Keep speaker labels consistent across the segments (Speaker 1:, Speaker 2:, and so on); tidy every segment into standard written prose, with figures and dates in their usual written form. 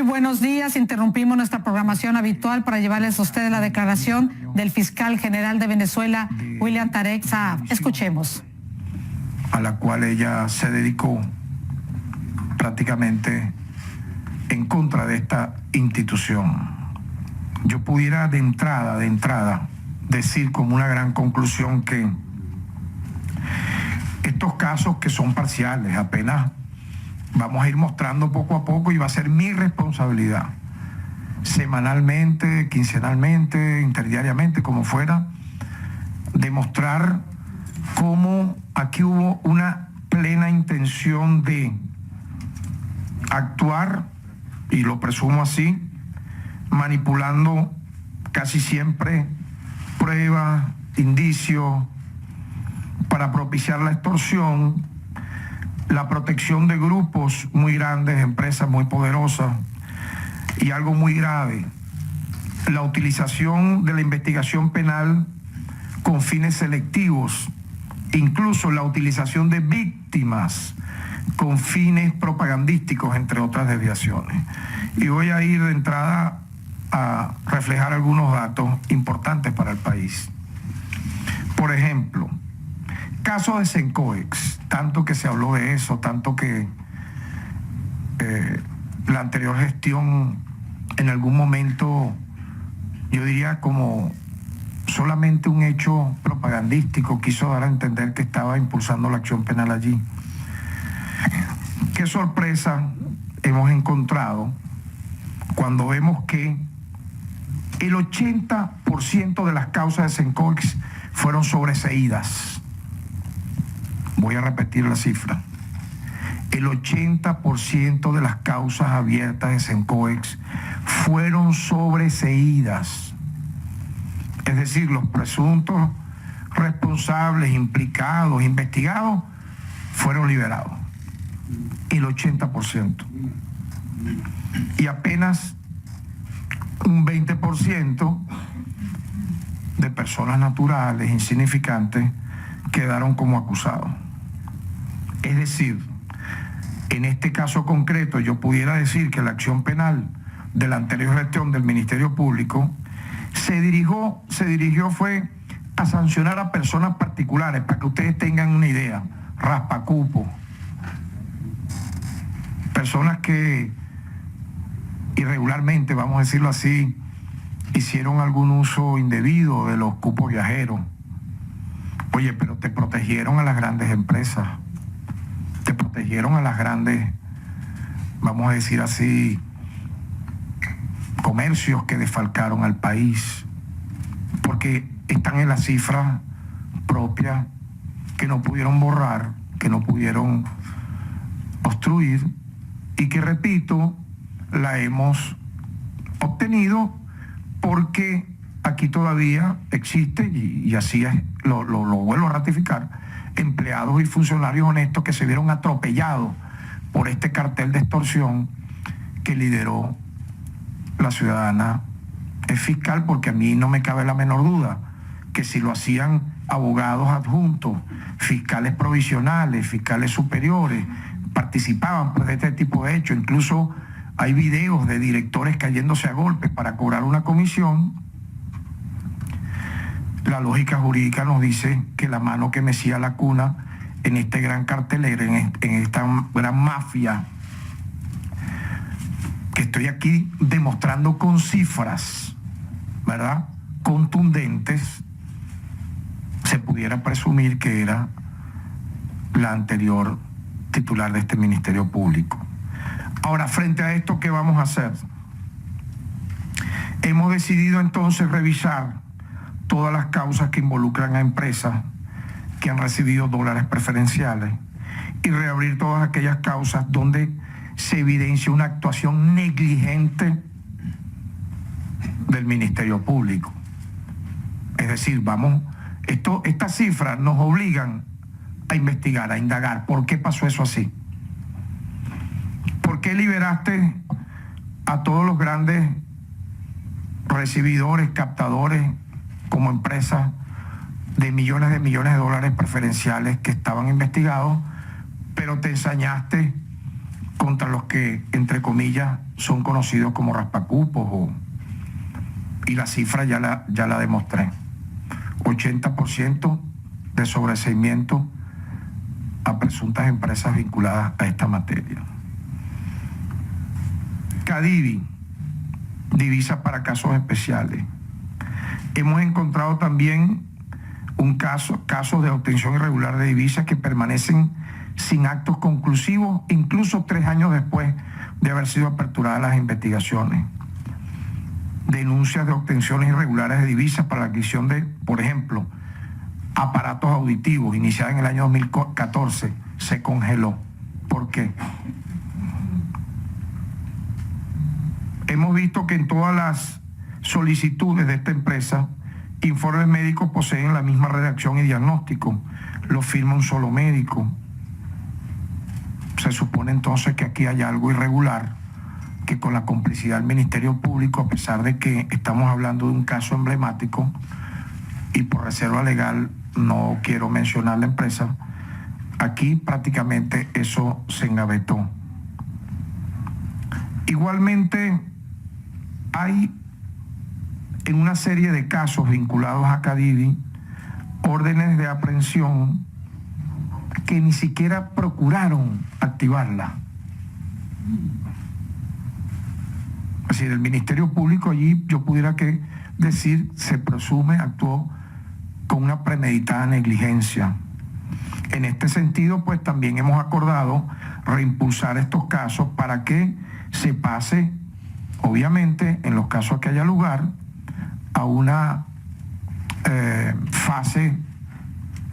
Speaker 1: buenos días. Interrumpimos nuestra programación habitual para llevarles a ustedes la declaración del fiscal general de Venezuela, William Tarek Saab. Escuchemos.
Speaker 2: A la cual ella se dedicó prácticamente en contra de esta institución. Yo pudiera de entrada, decir como una gran conclusión que estos casos que son parciales, apenas vamos a ir mostrando poco a poco y va a ser mi responsabilidad, semanalmente, quincenalmente, interdiariamente, como fuera, demostrar cómo aquí hubo una plena intención de actuar, y lo presumo así, manipulando casi siempre pruebas, indicios, para propiciar la extorsión, la protección de grupos muy grandes, empresas muy poderosas, y algo muy grave, la utilización de la investigación penal con fines selectivos, incluso la utilización de víctimas con fines propagandísticos, entre otras desviaciones. Y voy a ir de entrada a reflejar algunos datos importantes para el país. Por ejemplo, caso de Sencoex, tanto que se habló de eso, tanto que la anterior gestión en algún momento, yo diría como solamente un hecho propagandístico, quiso dar a entender que estaba impulsando la acción penal allí. Qué sorpresa hemos encontrado cuando vemos que el 80% de las causas de Sencoex fueron sobreseídas. Voy a repetir la cifra. El 80% de las causas abiertas de Sencoex fueron sobreseídas. Es decir, los presuntos responsables, implicados, investigados, fueron liberados. El 80%. Y apenas un 20% de personas naturales, insignificantes, quedaron como acusados. Es decir, en este caso concreto yo pudiera decir que la acción penal de la anterior gestión del Ministerio Público se dirigió fue a sancionar a personas particulares, para que ustedes tengan una idea, raspacupo, personas que irregularmente, vamos a decirlo así, hicieron algún uso indebido de los cupos viajeros. Oye, pero te protegieron a las grandes empresas, te protegieron a las grandes, vamos a decir así, comercios que desfalcaron al país, porque están en la cifra propia que no pudieron borrar, que no pudieron obstruir, y que, repito, la hemos obtenido porque aquí todavía existe, y así es, lo vuelvo a ratificar, empleados y funcionarios honestos que se vieron atropellados por este cartel de extorsión que lideró la ciudadana fiscal, porque a mí no me cabe la menor duda que si lo hacían abogados adjuntos, fiscales provisionales, fiscales superiores, participaban de este tipo de hechos. Incluso hay videos de directores cayéndose a golpes para cobrar una comisión. La lógica jurídica nos dice que la mano que mecía la cuna en este gran cartelero, en esta gran mafia, que estoy aquí demostrando con cifras, ¿verdad?, contundentes, se pudiera presumir que era la anterior titular de este Ministerio Público. Ahora, frente a esto, ¿qué vamos a hacer? Hemos decidido entonces revisar todas las causas que involucran a empresas que han recibido dólares preferenciales y reabrir todas aquellas causas donde se evidencia una actuación negligente del Ministerio Público. Es decir, estas cifras nos obligan a investigar, a indagar por qué pasó eso así. ¿Por qué liberaste a todos los grandes recibidores, captadores, como empresas de millones de dólares preferenciales que estaban investigados, pero te ensañaste contra los que, entre comillas, son conocidos como raspacupos, y la cifra ya la demostré. 80% de sobreseimiento a presuntas empresas vinculadas a esta materia. Cadivi, divisa para casos especiales. Hemos encontrado también casos de obtención irregular de divisas que permanecen sin actos conclusivos, incluso 3 años después de haber sido aperturadas las investigaciones. Denuncias de obtenciones irregulares de divisas para la adquisición de, por ejemplo, aparatos auditivos, iniciada en el año 2014, se congeló. ¿Por qué? Hemos visto que en todas las solicitudes de esta empresa, informes médicos poseen la misma redacción y diagnóstico, lo firma un solo médico. Se supone entonces que aquí hay algo irregular, que con la complicidad del Ministerio Público, a pesar de que estamos hablando de un caso emblemático, y por reserva legal no quiero mencionar la empresa, aquí prácticamente eso se engavetó. Igualmente, hay en una serie de casos vinculados a Cadivi órdenes de aprehensión que ni siquiera procuraron activarla. Es decir, el Ministerio Público allí, yo pudiera decir, se presume actuó con una premeditada negligencia. En este sentido, pues también hemos acordado reimpulsar estos casos para que se pase, obviamente, en los casos que haya lugar, a una fase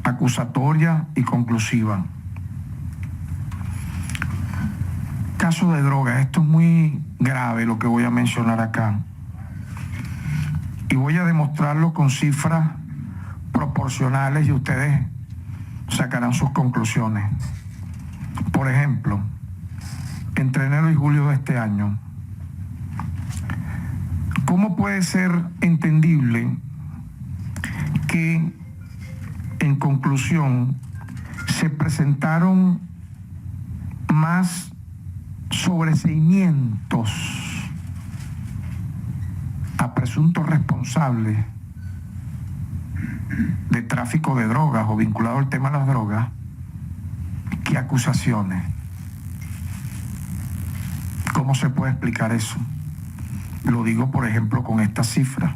Speaker 2: acusatoria y conclusiva. Caso de droga, esto es muy grave lo que voy a mencionar acá. Y voy a demostrarlo con cifras proporcionales y ustedes sacarán sus conclusiones. Por ejemplo, entre enero y julio de este año, ¿cómo puede ser entendible que, en conclusión, se presentaron más sobreseimientos a presuntos responsables de tráfico de drogas o vinculado al tema de las drogas que acusaciones? ¿Cómo se puede explicar eso? Lo digo, por ejemplo, con esta cifra.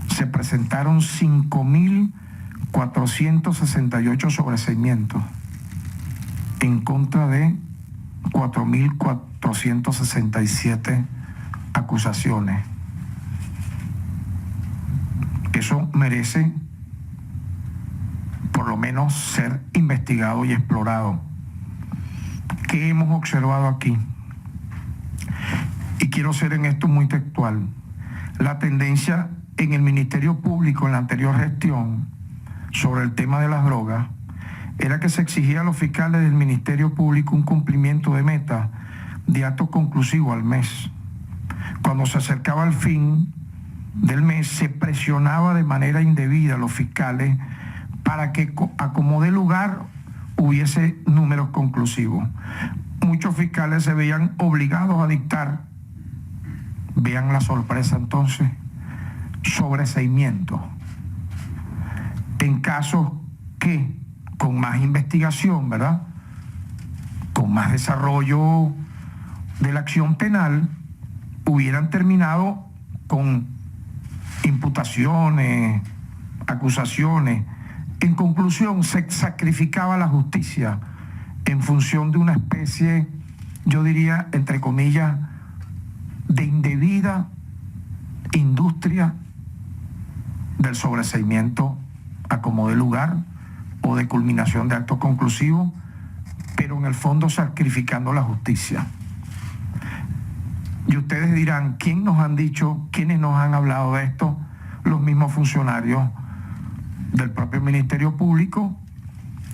Speaker 2: Se presentaron 5.468 sobreseimientos en contra de 4.467 acusaciones. Eso merece, por lo menos, ser investigado y explorado. ¿Qué hemos observado aquí? Y quiero ser en esto muy textual. La tendencia en el Ministerio Público en la anterior gestión sobre el tema de las drogas era que se exigía a los fiscales del Ministerio Público un cumplimiento de meta de acto conclusivo al mes. Cuando se acercaba al fin del mes, se presionaba de manera indebida a los fiscales para que a como dé lugar hubiese números conclusivos. Muchos fiscales se veían obligados a dictar, vean la sorpresa entonces, sobreseimientos en casos que, con más investigación, ¿verdad?, con más desarrollo de la acción penal, hubieran terminado con imputaciones, acusaciones. En conclusión, se sacrificaba la justicia en función de una especie, yo diría, entre comillas, de indebida industria del sobreseimiento a como dé lugar o de culminación de actos conclusivos, pero en el fondo sacrificando la justicia. Y ustedes dirán, ¿quién nos han dicho, quiénes nos han hablado de esto? Los mismos funcionarios del propio Ministerio Público,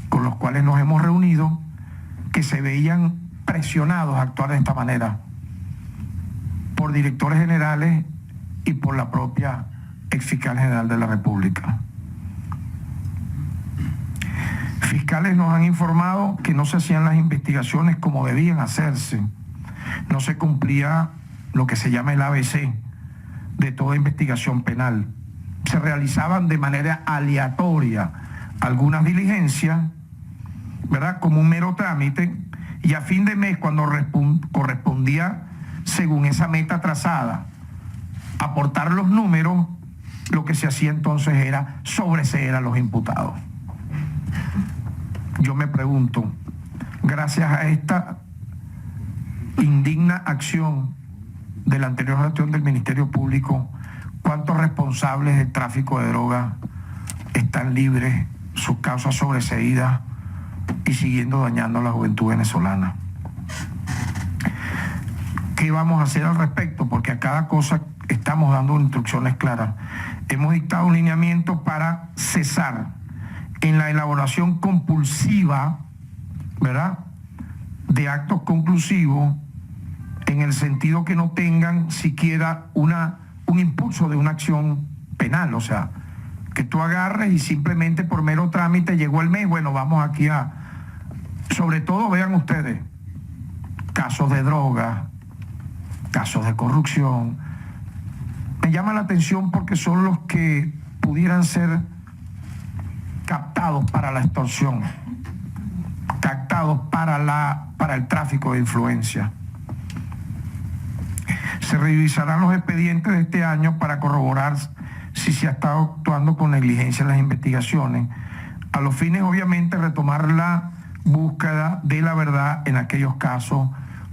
Speaker 2: con los cuales nos hemos reunido, que se veían presionados a actuar de esta manera por directores generales y por la propia ex fiscal general de la República. Fiscales nos han informado que no se hacían las investigaciones como debían hacerse. No se cumplía lo que se llama el ABC de toda investigación penal. Se realizaban de manera aleatoria algunas diligencias, ¿verdad?, como un mero trámite, y a fin de mes, cuando correspondía, según esa meta trazada, aportar los números, lo que se hacía entonces era sobreseer a los imputados. Yo me pregunto, gracias a esta indigna acción de la anterior gestión del Ministerio Público, ¿cuántos responsables del tráfico de drogas están libres, sus causas sobreseídas y siguiendo dañando a la juventud venezolana? ¿Qué vamos a hacer al respecto? Porque a cada cosa estamos dando instrucciones claras. Hemos dictado un lineamiento para cesar en la elaboración compulsiva, ¿verdad?, de actos conclusivos, en el sentido que no tengan siquiera un impulso de una acción penal. O sea, que tú agarres y simplemente por mero trámite llegó el mes, bueno, vamos aquí a... Sobre todo, vean ustedes, casos de droga, casos de corrupción. Me llama la atención porque son los que pudieran ser captados para la extorsión, captados para el tráfico de influencia. Se revisarán los expedientes de este año para corroborar si se ha estado actuando con negligencia en las investigaciones, a los fines, obviamente, retomar la búsqueda de la verdad en aquellos casos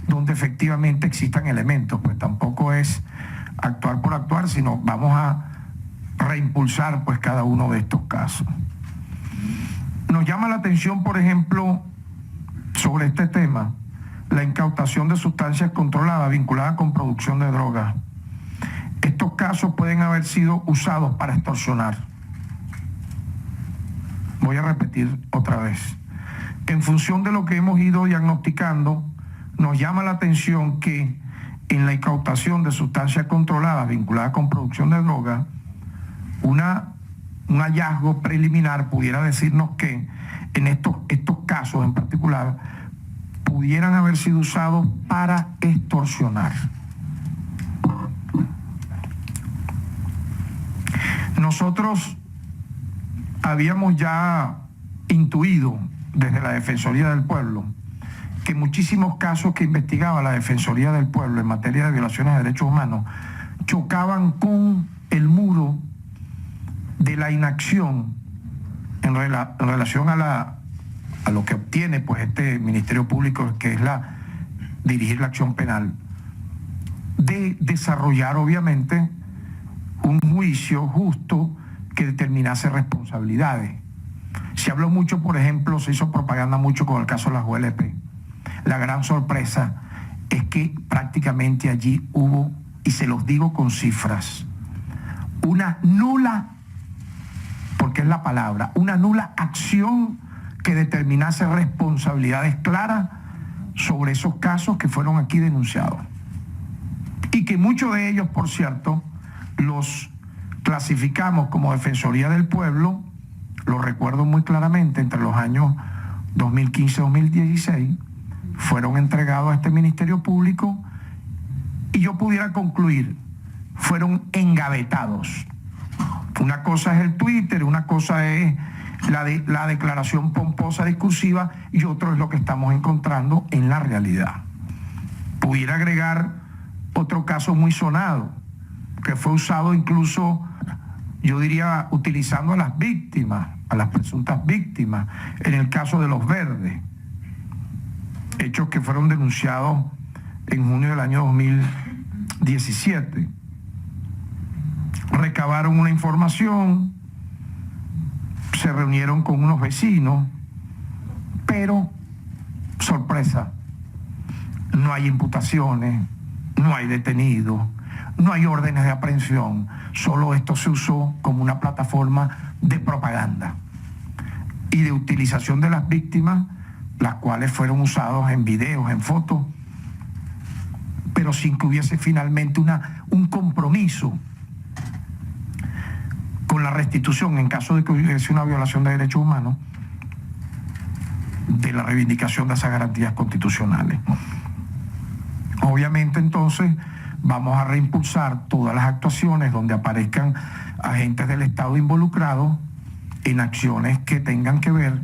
Speaker 2: donde efectivamente existan elementos. Pues tampoco es actuar por actuar, sino vamos a reimpulsar pues cada uno de estos casos. Nos llama la atención, por ejemplo, sobre este tema, la incautación de sustancias controladas vinculadas con producción de drogas. Estos casos pueden haber sido usados para extorsionar. Voy a repetir otra vez. En función de lo que hemos ido diagnosticando, nos llama la atención que en la incautación de sustancias controladas vinculadas con producción de drogas, un hallazgo preliminar pudiera decirnos que en estos casos en particular pudieran haber sido usados para extorsionar. Nosotros habíamos ya intuido desde la Defensoría del Pueblo que muchísimos casos que investigaba la Defensoría del Pueblo en materia de violaciones de derechos humanos chocaban con el muro de la inacción en relación a lo que obtiene pues este Ministerio Público, que es dirigir la acción penal, de desarrollar obviamente un juicio justo que determinase responsabilidades. Se habló mucho, por ejemplo, se hizo propaganda mucho con el caso de las ULP. La gran sorpresa es que prácticamente allí hubo, y se los digo con cifras, una nula, porque es la palabra, una nula acción que determinase responsabilidades claras sobre esos casos que fueron aquí denunciados. Y que muchos de ellos, por cierto, los clasificamos como Defensoría del Pueblo, lo recuerdo muy claramente, entre los años 2015-2016, fueron entregados a este Ministerio Público y yo pudiera concluir, fueron engavetados. Una cosa es el Twitter, una cosa es la declaración pomposa discursiva y otro es lo que estamos encontrando en la realidad. Pudiera agregar otro caso muy sonado, que fue usado incluso, yo diría, utilizando a las víctimas, a las presuntas víctimas, en el caso de Los Verdes, hechos que fueron denunciados en junio del año 2017. Recabaron una información, se reunieron con unos vecinos, pero, sorpresa, no hay imputaciones, no hay detenidos, no hay órdenes de aprehensión, solo esto se usó como una plataforma de propaganda y de utilización de las víctimas, las cuales fueron usados en videos, en fotos, pero sin que hubiese finalmente un compromiso con la restitución en caso de que hubiese una violación de derechos humanos de la reivindicación de esas garantías constitucionales. Obviamente, entonces, vamos a reimpulsar todas las actuaciones donde aparezcan agentes del Estado involucrados en acciones que tengan que ver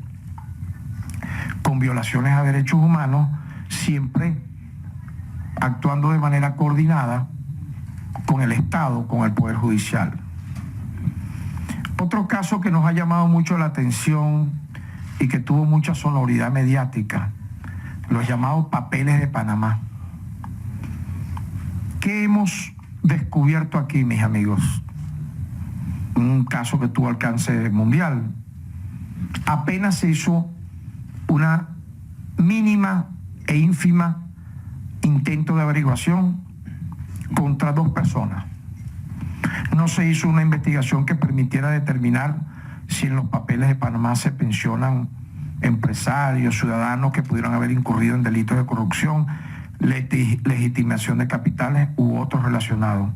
Speaker 2: con violaciones a derechos humanos, siempre actuando de manera coordinada con el Estado, con el Poder Judicial. Otro caso que nos ha llamado mucho la atención y que tuvo mucha sonoridad mediática, los llamados papeles de Panamá. ¿Qué hemos descubierto aquí, mis amigos? Un caso que tuvo alcance mundial. Apenas se hizo una mínima e ínfima intento de averiguación contra 2 personas. No se hizo una investigación que permitiera determinar si en los papeles de Panamá se pensionan empresarios, ciudadanos que pudieran haber incurrido en delitos de corrupción, legitimación de capitales u otros relacionados.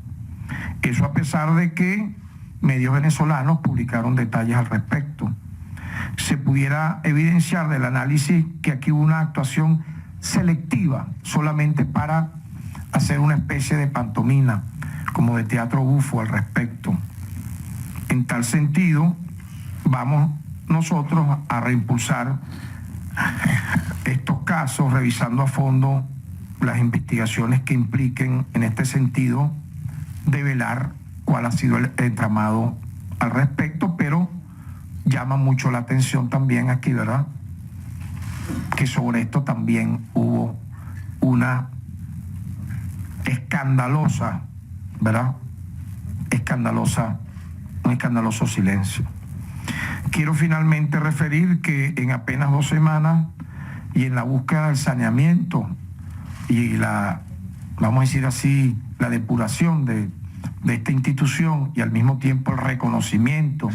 Speaker 2: Eso a pesar de que medios venezolanos publicaron detalles al respecto. Se pudiera evidenciar del análisis que aquí hubo una actuación selectiva solamente para hacer una especie de pantomima, como de teatro bufo al respecto. En tal sentido, vamos nosotros a reimpulsar estos casos, revisando a fondo las investigaciones que impliquen en este sentido develar cuál ha sido el entramado al respecto, pero llama mucho la atención también aquí, ¿verdad?, que sobre esto también hubo una escandalosa, ¿verdad?, un escandaloso silencio. Quiero finalmente referir que en apenas 2 semanas y en la búsqueda del saneamiento y la, vamos a decir así, la depuración de esta institución y al mismo tiempo el reconocimiento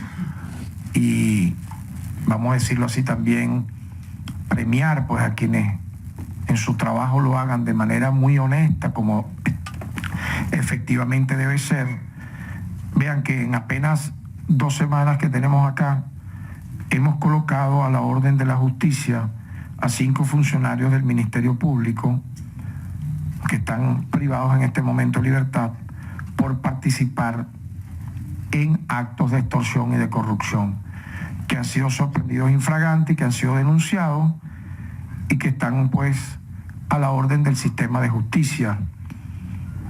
Speaker 2: y, vamos a decirlo así también, premiar pues a quienes en su trabajo lo hagan de manera muy honesta, como efectivamente debe ser. Vean que en apenas 2 semanas que tenemos acá, hemos colocado a la orden de la justicia a 5 funcionarios del Ministerio Público que están privados en este momento de libertad por participar en actos de extorsión y de corrupción, que han sido sorprendidos infraganti, que han sido denunciados y que están pues a la orden del sistema de justicia.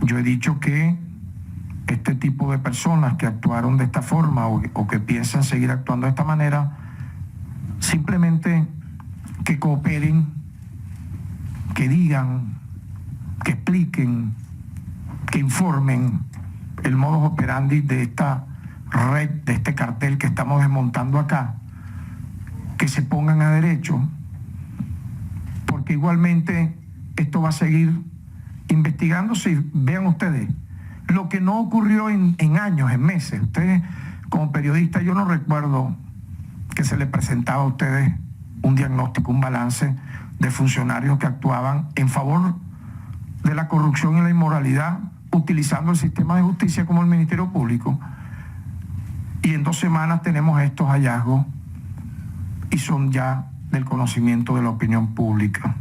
Speaker 2: Yo he dicho que este tipo de personas que actuaron de esta forma o que piensan seguir actuando de esta manera, simplemente que cooperen, que digan, que expliquen, que informen el modus operandi de esta red, de este cartel que estamos desmontando acá, que se pongan a derecho, porque igualmente esto va a seguir investigándose. Vean ustedes, lo que no ocurrió en años, en meses. Ustedes, como periodistas, yo no recuerdo que se les presentaba a ustedes un diagnóstico, un balance de funcionarios que actuaban en favor de la corrupción y la inmoralidad, utilizando el sistema de justicia como el Ministerio Público. Y en 2 semanas tenemos estos hallazgos y son ya del conocimiento de la opinión pública.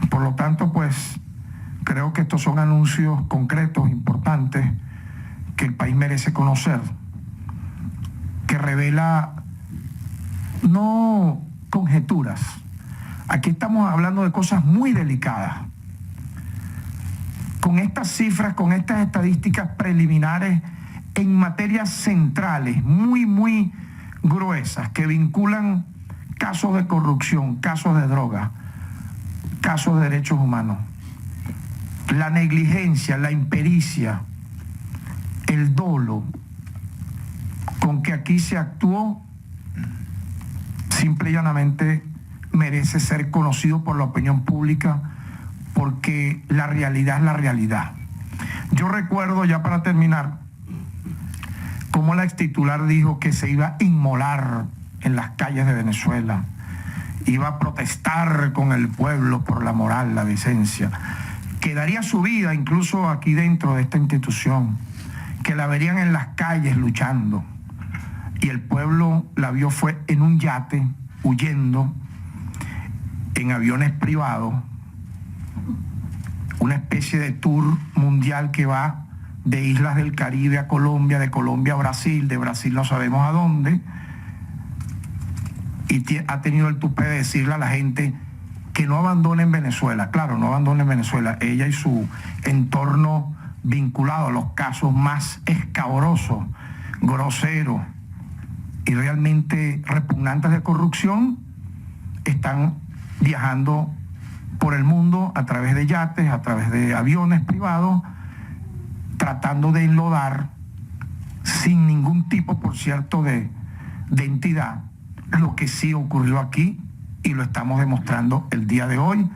Speaker 2: Por lo tanto, pues, creo que estos son anuncios concretos, importantes, que el país merece conocer, que revela no conjeturas. Aquí estamos hablando de cosas muy delicadas. Con estas cifras, con estas estadísticas preliminares en materias centrales, muy gruesas, que vinculan casos de corrupción, casos de droga, casos de derechos humanos, la negligencia, la impericia, el dolo con que aquí se actuó, simple y llanamente merece ser conocido por la opinión pública, porque la realidad es la realidad. Yo recuerdo, ya para terminar, cómo la extitular dijo que se iba a inmolar en las calles de Venezuela, iba a protestar con el pueblo por la moral, la decencia, que daría su vida incluso aquí dentro de esta institución, que la verían en las calles luchando, y el pueblo la vio fue en un yate, huyendo, en aviones privados, una especie de tour mundial que va de islas del Caribe a Colombia, de Colombia a Brasil, de Brasil no sabemos a dónde, y ha tenido el tupé de decirle a la gente que no abandonen Venezuela. Claro, no abandonen Venezuela. Ella y su entorno vinculado a los casos más escabrosos, groseros y realmente repugnantes de corrupción, están viajando por el mundo a través de yates, a través de aviones privados, tratando de enlodar, sin ningún tipo, por cierto, de entidad, lo que sí ocurrió aquí, y lo estamos demostrando el día de hoy.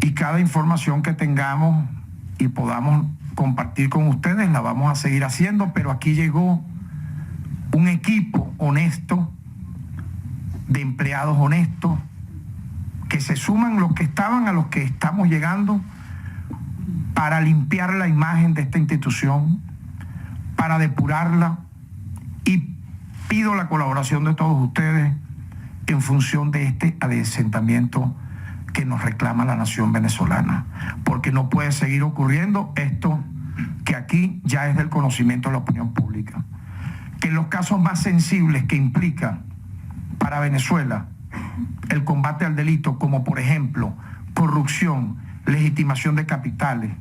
Speaker 2: Y cada información que tengamos y podamos compartir con ustedes la vamos a seguir haciendo, pero aquí llegó un equipo honesto, de empleados honestos, que se suman los que estaban a los que estamos llegando, para limpiar la imagen de esta institución, para depurarla, y pido la colaboración de todos ustedes en función de este adesentamiento que nos reclama la nación venezolana, porque no puede seguir ocurriendo esto que aquí ya es del conocimiento de la opinión pública, que en los casos más sensibles que implican para Venezuela el combate al delito, como por ejemplo corrupción, legitimación de capitales,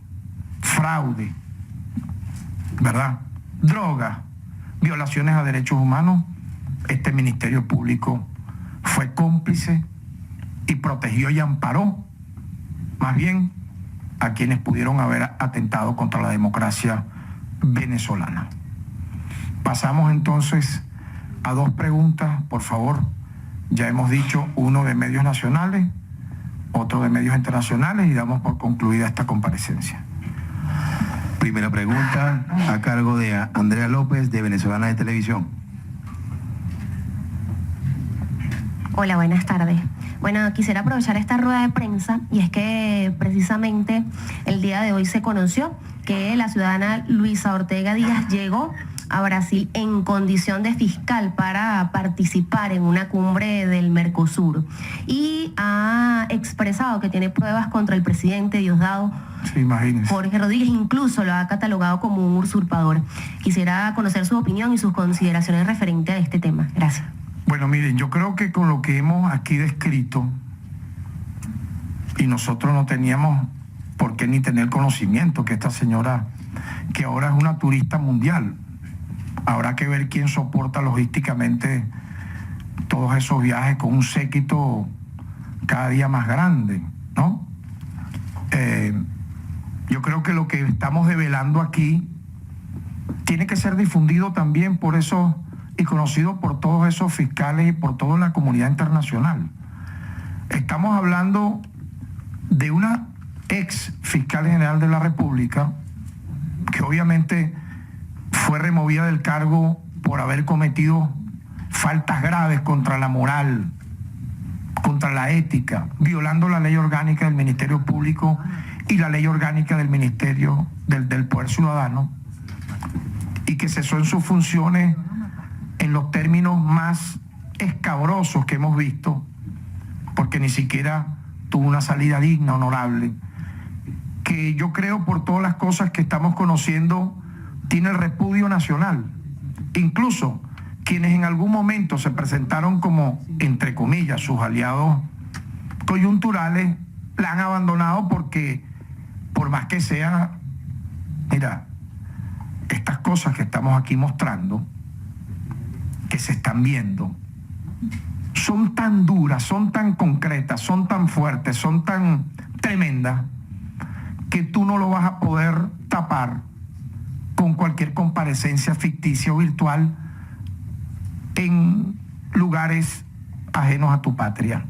Speaker 2: fraude, ¿verdad?, droga, violaciones a derechos humanos, este Ministerio Público fue cómplice y protegió y amparó más bien a quienes pudieron haber atentado contra la democracia venezolana. Pasamos entonces a dos preguntas, por favor. Ya hemos dicho, uno de medios nacionales, otro de medios internacionales, y damos por concluida esta comparecencia.
Speaker 3: Primera pregunta a cargo de Andrea López, de Venezolana de Televisión.
Speaker 4: Hola, buenas tardes. Bueno, quisiera aprovechar esta rueda de prensa, y es que precisamente el día de hoy se conoció que la ciudadana Luisa Ortega Díaz llegó a Brasil en condición de fiscal para participar en una cumbre del Mercosur, y ha expresado que tiene pruebas contra el presidente Diosdado Jorge Rodríguez, incluso lo ha catalogado como un usurpador. Quisiera conocer su opinión y sus consideraciones referente a este tema. Gracias.
Speaker 2: Bueno, miren, yo creo que con lo que hemos aquí descrito, y nosotros no teníamos por qué ni tener conocimiento que esta señora, que ahora es una turista mundial, habrá que ver quién soporta logísticamente todos esos viajes con un séquito cada día más grande, ¿no? Yo creo que lo que estamos develando aquí tiene que ser difundido también por esos y conocido por todos esos fiscales y por toda la comunidad internacional. Estamos hablando de una ex fiscal general de la República que obviamente fue removida del cargo por haber cometido faltas graves contra la moral, contra la ética, violando la ley orgánica del Ministerio Público y la ley orgánica del Ministerio del Poder Ciudadano, y que cesó en sus funciones en los términos más escabrosos que hemos visto, porque ni siquiera tuvo una salida digna, honorable, que yo creo, por todas las cosas que estamos conociendo, tiene el repudio nacional. Incluso quienes en algún momento se presentaron como, entre comillas, sus aliados coyunturales, la han abandonado, porque por más que sea, mira, estas cosas que estamos aquí mostrando, que se están viendo, son tan duras, son tan concretas, son tan fuertes, son tan tremendas, que tú no lo vas a poder tapar con cualquier comparecencia ficticia o virtual en lugares ajenos a tu patria.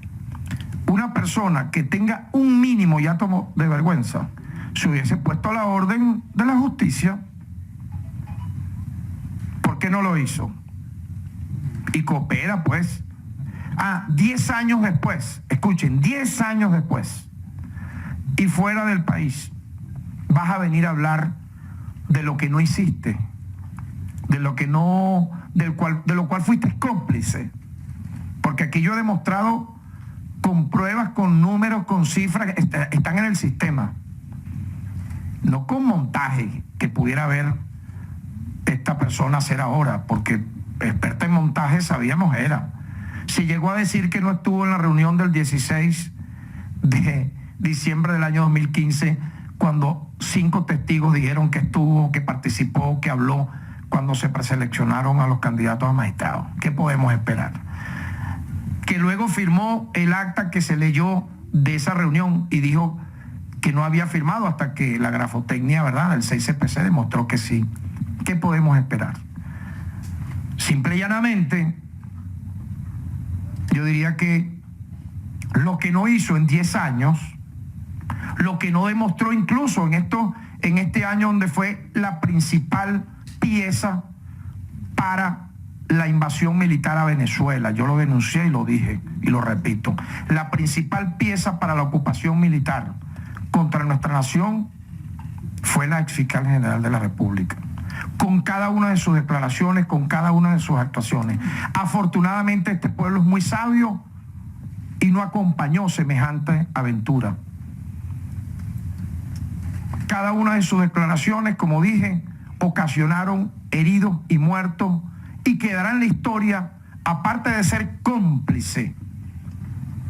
Speaker 2: Una persona que tenga un mínimo y átomo de vergüenza se hubiese puesto a la orden de la justicia. ¿Por qué no lo hizo? Y coopera, pues. 10 años después, escuchen, 10 años después, y fuera del país, vas a venir a hablar de lo que no hiciste, de lo cual fuiste cómplice. Porque aquí yo he demostrado con pruebas, con números, con cifras, están en el sistema. No con montaje que pudiera ver esta persona hacer ahora, porque experta en montaje sabíamos era. Si llegó a decir que no estuvo en la reunión del 16 de diciembre del año 2015, cuando 5 testigos dijeron que estuvo, que participó, que habló, cuando se preseleccionaron a los candidatos a magistrados. ¿Qué podemos esperar? Que luego firmó el acta que se leyó de esa reunión y dijo que no había firmado hasta que la grafotecnia, ¿verdad?, el 6CPC demostró que sí. ¿Qué podemos esperar? Simple y llanamente, yo diría que lo que no hizo en 10 años, lo que no demostró incluso en este año donde fue la principal pieza para la invasión militar a Venezuela. Yo lo denuncié y lo dije y lo repito. La principal pieza para la ocupación militar contra nuestra nación fue la exfiscal general de la República, con cada una de sus declaraciones, con cada una de sus actuaciones. Afortunadamente este pueblo es muy sabio y no acompañó semejante aventura. Cada una de sus declaraciones, como dije, ocasionaron heridos y muertos y quedará en la historia, aparte de ser cómplice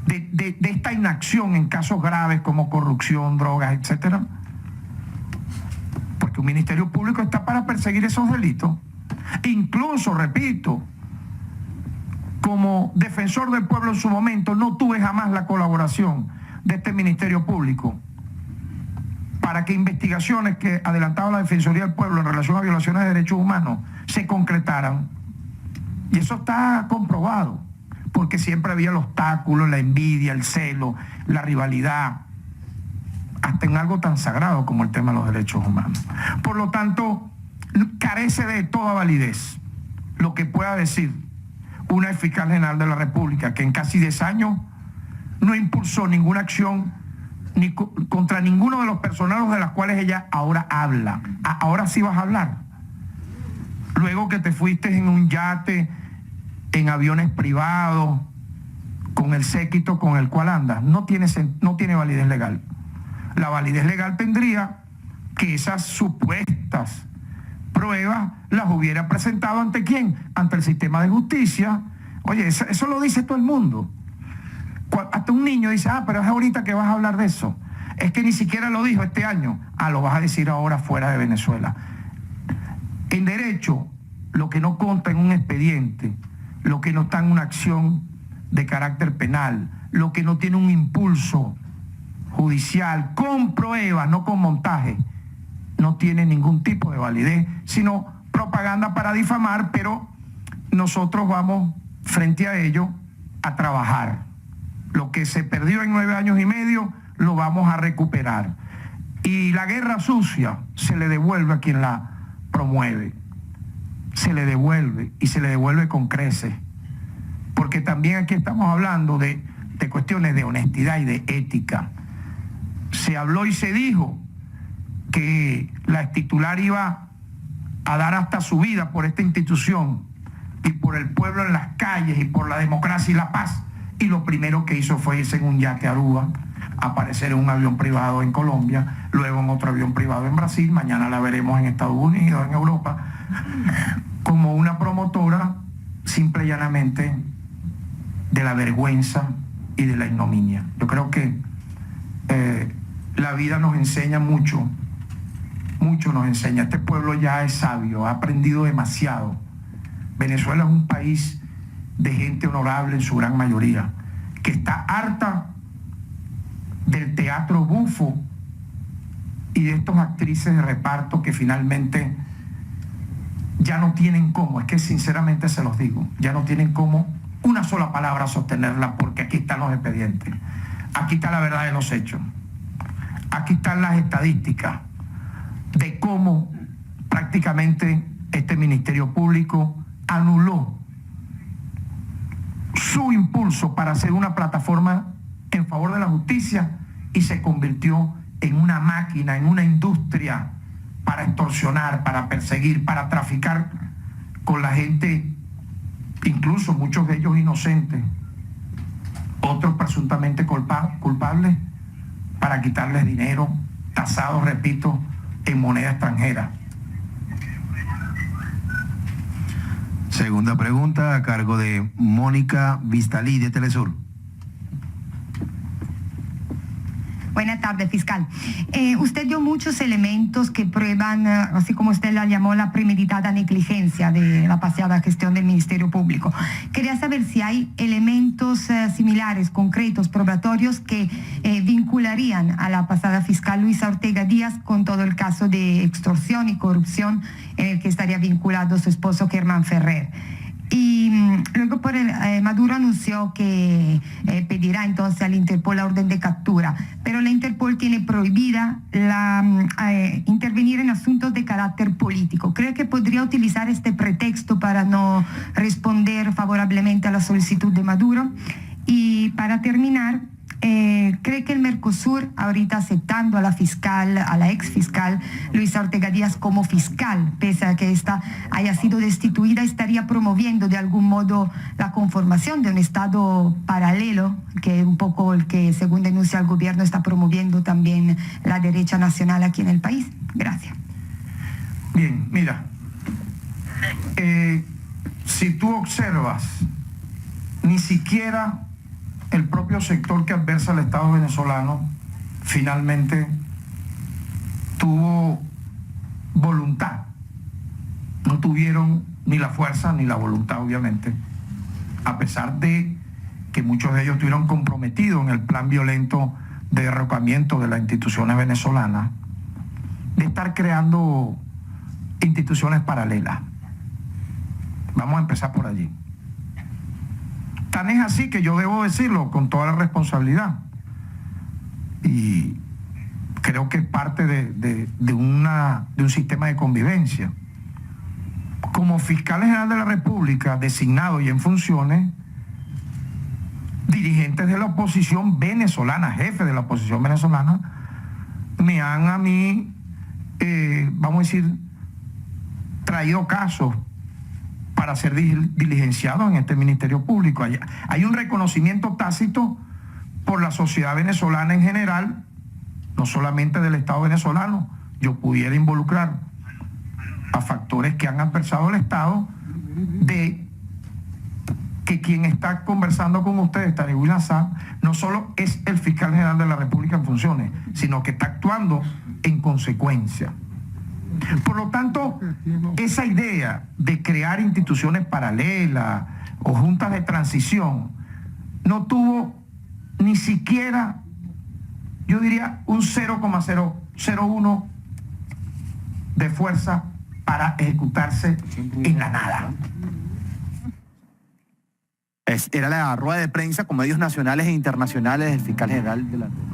Speaker 2: de esta inacción en casos graves como corrupción, drogas, etcétera, porque un ministerio público está para perseguir esos delitos. Incluso, repito, como defensor del pueblo en su momento, no tuve jamás la colaboración de este ministerio público para que investigaciones que adelantaba la Defensoría del Pueblo en relación a violaciones de derechos humanos se concretaran. Y eso está comprobado, porque siempre había el obstáculo, la envidia, el celo, la rivalidad, hasta en algo tan sagrado como el tema de los derechos humanos. Por lo tanto, carece de toda validez lo que pueda decir una fiscal general de la República que en casi 10 años no impulsó ninguna acción ni contra ninguno de los personajes de los cuales ella ahora habla. Ahora sí vas a hablar. Luego que te fuiste en un yate, en aviones privados, con el séquito con el cual andas, no tiene validez legal. La validez legal tendría que esas supuestas pruebas las hubiera presentado ante quién, ante el sistema de justicia. Oye, eso lo dice todo el mundo. Hasta un niño dice, pero es ahorita que vas a hablar de eso. Es que ni siquiera lo dijo este año. Lo vas a decir ahora fuera de Venezuela. En derecho, lo que no consta en un expediente, lo que no está en una acción de carácter penal, lo que no tiene un impulso judicial, con pruebas, no con montaje, no tiene ningún tipo de validez, sino propaganda para difamar, pero nosotros vamos frente a ello a trabajar. Lo que se perdió en 9 años y medio, lo vamos a recuperar. Y la guerra sucia se le devuelve a quien la promueve. Se le devuelve y se le devuelve con creces. Porque también aquí estamos hablando de cuestiones de honestidad y de ética. Se habló y se dijo que la extitular iba a dar hasta su vida por esta institución y por el pueblo en las calles y por la democracia y la paz. Y lo primero que hizo fue irse en un yate a Aruba, aparecer en un avión privado en Colombia, luego en otro avión privado en Brasil, mañana la veremos en Estados Unidos, en Europa, como una promotora simple y llanamente de la vergüenza y de la ignominia. Yo creo que la vida nos enseña mucho, mucho nos enseña. Este pueblo ya es sabio, ha aprendido demasiado. Venezuela es un país de gente honorable en su gran mayoría, que está harta del teatro bufo y de estas actrices de reparto que finalmente ya no tienen cómo, es que sinceramente se los digo, ya no tienen cómo una sola palabra sostenerla, porque aquí están los expedientes, aquí está la verdad de los hechos, aquí están las estadísticas de cómo prácticamente este Ministerio Público anuló su impulso para hacer una plataforma en favor de la justicia y se convirtió en una máquina, en una industria para extorsionar, para perseguir, para traficar con la gente, incluso muchos de ellos inocentes. otros presuntamente culpables para quitarles dinero, tasado, repito, en moneda extranjera.
Speaker 3: Segunda pregunta a cargo de Mónica Vistalí de Telesur.
Speaker 5: Buenas tardes, fiscal. Usted dio muchos elementos que prueban, así como usted la llamó, la premeditada negligencia de la pasada gestión del Ministerio Público. Quería saber si hay elementos similares, concretos, probatorios que vincularían a la pasada fiscal Luisa Ortega Díaz con todo el caso de extorsión y corrupción en el que estaría vinculado su esposo Germán Ferrer. Y luego Maduro anunció que pedirá entonces al Interpol la orden de captura, pero la Interpol tiene prohibida intervenir en asuntos de carácter político. ¿Cree que podría utilizar este pretexto para no responder favorablemente a la solicitud de Maduro? Y para terminar, ¿cree que el Mercosur, ahorita aceptando a la fiscal, a la ex fiscal Luisa Ortega Díaz como fiscal, pese a que esta haya sido destituida, estaría promoviendo de algún modo la conformación de un Estado paralelo, que es un poco el que, según denuncia el gobierno, está promoviendo también la derecha nacional aquí en el país? Gracias.
Speaker 2: Bien, mira, si tú observas, ni siquiera el propio sector que adversa al Estado venezolano finalmente tuvo voluntad. No tuvieron ni la fuerza ni la voluntad, obviamente, a pesar de que muchos de ellos estuvieron comprometidos en el plan violento de derrocamiento de las instituciones venezolanas, de estar creando instituciones paralelas. Vamos a empezar por allí. Tan es así que yo debo decirlo con toda la responsabilidad, y creo que es parte de un sistema de convivencia. Como fiscal general de la República, designado y en funciones, dirigentes de la oposición venezolana, jefes de la oposición venezolana, me han a mí, vamos a decir, traído casos para ser diligenciados en este Ministerio Público. Hay un reconocimiento tácito por la sociedad venezolana en general, no solamente del Estado venezolano. Yo pudiera involucrar a factores que han adversado al Estado de que quien está conversando con ustedes, Tarek William Saab, no solo es el fiscal general de la República en funciones, sino que está actuando en consecuencia. Por lo tanto, esa idea de crear instituciones paralelas o juntas de transición no tuvo ni siquiera, yo diría, un 0,001 de fuerza para ejecutarse en la nada.
Speaker 6: Era la rueda de prensa con medios nacionales e internacionales del fiscal general de la República.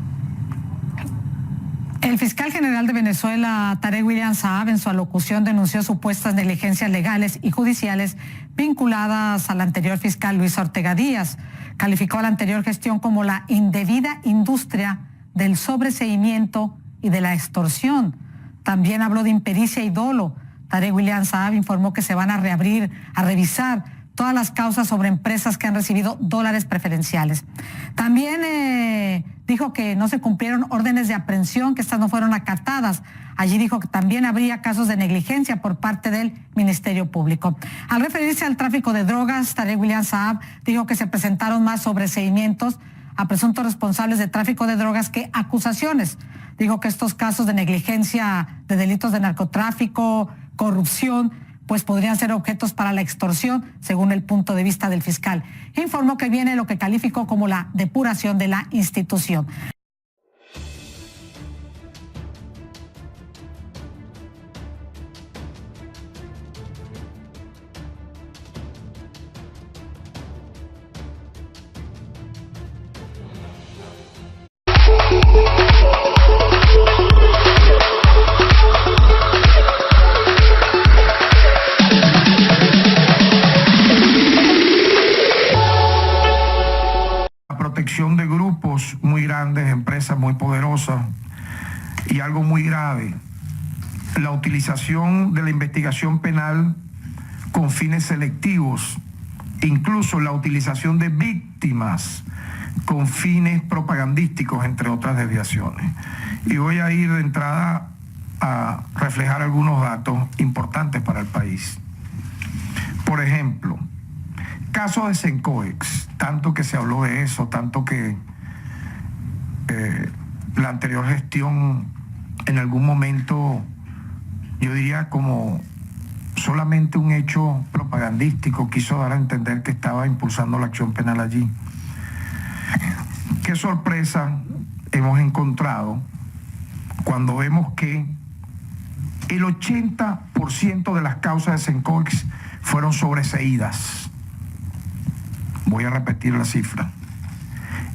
Speaker 1: El fiscal general de Venezuela, Tarek William Saab, en su alocución denunció supuestas negligencias legales y judiciales vinculadas al anterior fiscal Luisa Ortega Díaz. Calificó a la anterior gestión como la indebida industria del sobreseimiento y de la extorsión. También habló de impericia y dolo. Tarek William Saab informó que se van a revisar todas las causas sobre empresas que han recibido dólares preferenciales. También dijo que no se cumplieron órdenes de aprehensión, que estas no fueron acatadas. Allí dijo que también habría casos de negligencia por parte del Ministerio Público. Al referirse al tráfico de drogas, Tarek William Saab dijo que se presentaron más sobreseimientos a presuntos responsables de tráfico de drogas que acusaciones. Dijo que estos casos de negligencia, de delitos de narcotráfico, corrupción, pues podrían ser objetos para la extorsión, según el punto de vista del fiscal. Informó que viene lo que calificó como la depuración de la institución.
Speaker 2: De grupos muy grandes, empresas muy poderosas, y algo muy grave, la utilización de la investigación penal con fines selectivos, incluso la utilización de víctimas con fines propagandísticos, entre otras desviaciones. Y voy a ir de entrada a reflejar algunos datos importantes para el país. Por ejemplo, caso de Sencoex, tanto que se habló de eso, tanto que la anterior gestión en algún momento, yo diría como solamente un hecho propagandístico, quiso dar a entender que estaba impulsando la acción penal allí. Qué sorpresa hemos encontrado cuando vemos que el 80% de las causas de Sencoex fueron sobreseídas. Voy a repetir la cifra.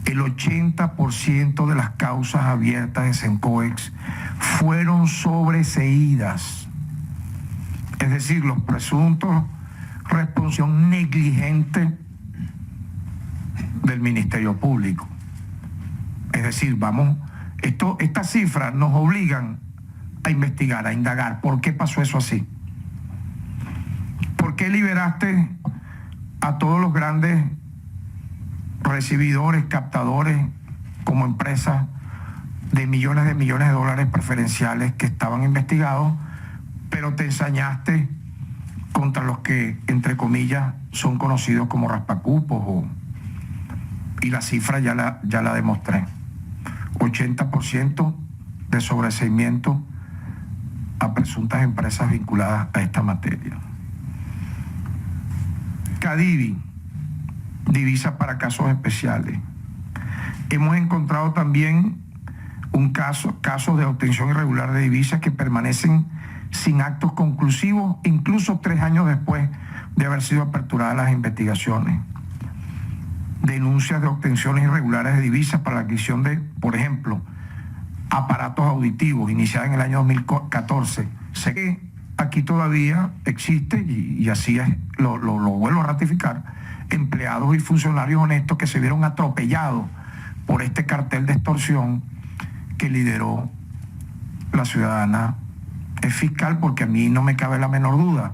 Speaker 2: El 80% de las causas abiertas de Sencoex fueron sobreseídas. Es decir, los presuntos responsables negligentes del Ministerio Público. Es decir, estas cifras nos obligan a investigar, a indagar. ¿Por qué pasó eso así? ¿Por qué liberaste a todos los grandes recibidores, captadores, como empresas de millones de dólares preferenciales que estaban investigados, pero te ensañaste contra los que, entre comillas, son conocidos como raspacupos? Y la cifra ya la demostré. 80% de sobreseimiento a presuntas empresas vinculadas a esta materia. Cadivi, divisa para casos especiales. Hemos encontrado también casos de obtención irregular de divisas que permanecen sin actos conclusivos, incluso 3 años después de haber sido aperturadas las investigaciones. Denuncias de obtenciones irregulares de divisas para la adquisición de, por ejemplo, aparatos auditivos, iniciada en el año 2014. Sé que aquí todavía existe, y así es, lo vuelvo a ratificar, empleados y funcionarios honestos que se vieron atropellados por este cartel de extorsión que lideró la ciudadana fiscal, porque a mí no me cabe la menor duda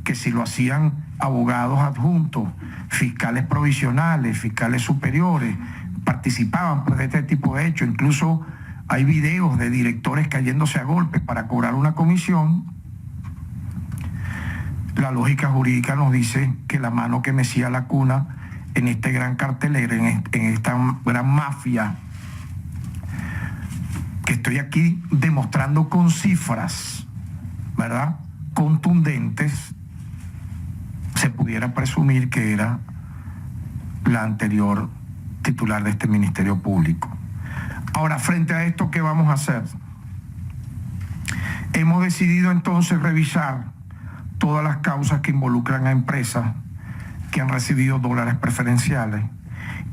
Speaker 2: que si lo hacían abogados adjuntos, fiscales provisionales, fiscales superiores, participaban pues de este tipo de hechos. Incluso hay videos de directores cayéndose a golpes para cobrar una comisión. La lógica jurídica nos dice que la mano que mecía la cuna en este gran cartelero, en esta gran mafia, que estoy aquí demostrando con cifras, ¿verdad?, contundentes, se pudiera presumir que era la anterior titular de este Ministerio Público. Ahora, frente a esto, ¿qué vamos a hacer? Hemos decidido entonces revisar todas las causas que involucran a empresas que han recibido dólares preferenciales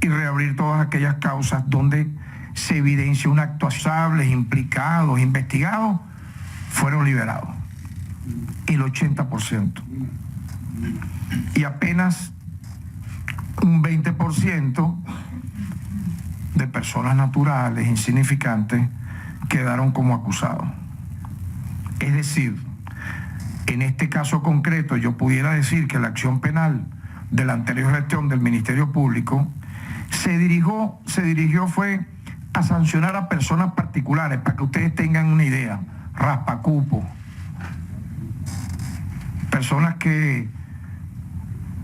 Speaker 2: y reabrir todas aquellas causas donde se evidencia un acto acusable, implicados, investigados, fueron liberados. El 80%. Y apenas un 20% de personas naturales, insignificantes, quedaron como acusados. Es decir, en este caso concreto, yo pudiera decir que la acción penal de la anterior gestión del Ministerio Público se dirigió fue a sancionar a personas particulares, para que ustedes tengan una idea, raspacupos, personas que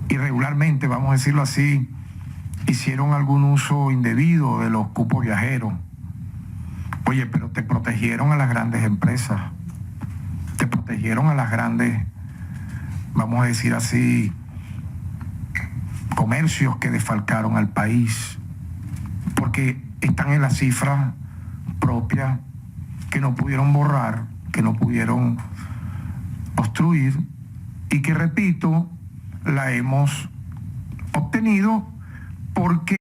Speaker 2: irregularmente, vamos a decirlo así, hicieron algún uso indebido de los cupos viajeros. Oye, pero te protegieron a las grandes empresas, te protegieron a las grandes, vamos a decir así, comercios que desfalcaron al país, porque están en la cifra propia que no pudieron borrar, que no pudieron obstruir y que, repito, la hemos obtenido porque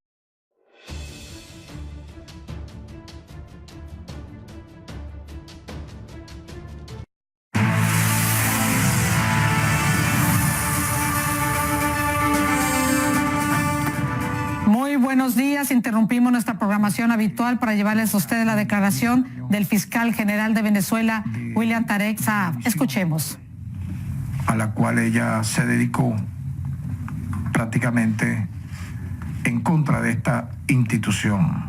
Speaker 1: buenos días. Interrumpimos nuestra programación habitual para llevarles a ustedes la declaración del fiscal general de Venezuela, William Tarek Saab. Escuchemos.
Speaker 2: A la cual ella se dedicó prácticamente en contra de esta institución.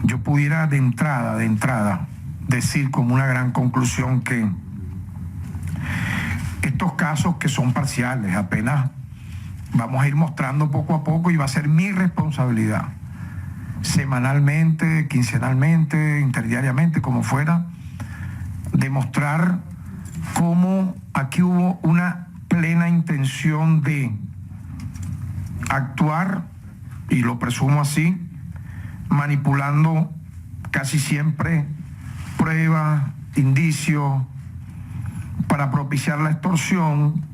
Speaker 2: Yo pudiera de entrada, decir como una gran conclusión que estos casos que son parciales, apenas vamos a ir mostrando poco a poco y va a ser mi responsabilidad, semanalmente, quincenalmente, interdiariamente, como fuera, demostrar cómo aquí hubo una plena intención de actuar, y lo presumo así, manipulando casi siempre pruebas, indicios, para propiciar la extorsión